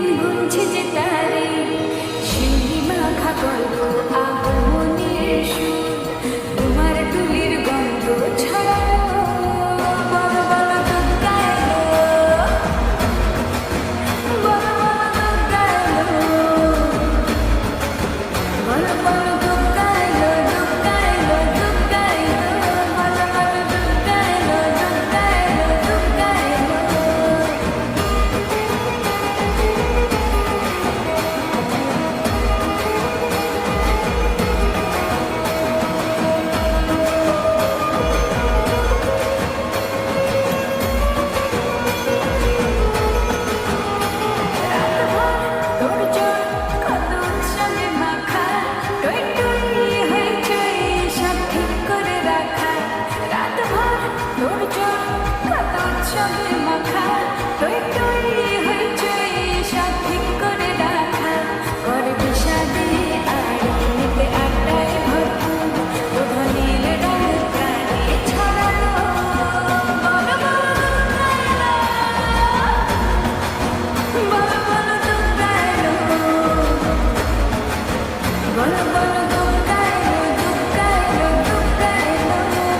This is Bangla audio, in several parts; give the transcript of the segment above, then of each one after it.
দিন গুনছে যে তারে শিউলি মাখা গল্প আগমনের সুর তোমার তুলির গন্ধ ছড়ালো বল বল দুর্গা এলো বল বল দুর্গা এলো বল বল দুর্গা এলো দুর্গা এলো দুর্গা এলো বল বল দুর্গা এলো দুর্গা এলো দুর্গা এলো তোর চোখ কত উৎসবে মাখা টই টই হইচই সব ঠিক করে রাখা রাতভর তোর চোখ কত উৎসবে মাখা টই টই হইচই সব ঠিক করে রাখা করে বিষাদে আর এমনিতে আড্ডায় ভরপুর ধনীর রঙ প্রাণে ছড়ালো বল বল দুর্গা এলো বল বল দুর্গা এলো দুর্গা এলো দুর্গা এলো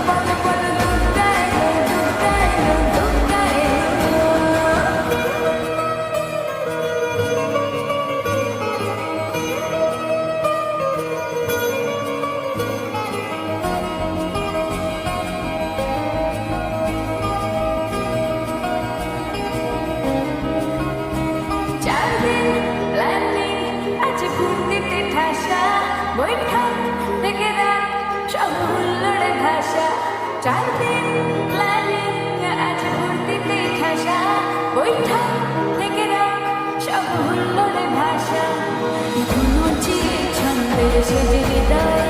বল বল দুর্গা এলো দুর্গা এলো দুর্গা চারদিন প্ল্যানিং আছে ফুর্তিতে ঠাসা বৈঠক থেকে রাত সব হুল্লোড়ে ভাষা 4 দিন প্ল্যানিং আছে ফুর্তিতে ঠাসা বৈঠক থেকে রাত সব হুল্লোড়ে ভাষা ধুনুচি ছন্দে সেজে হৃদয়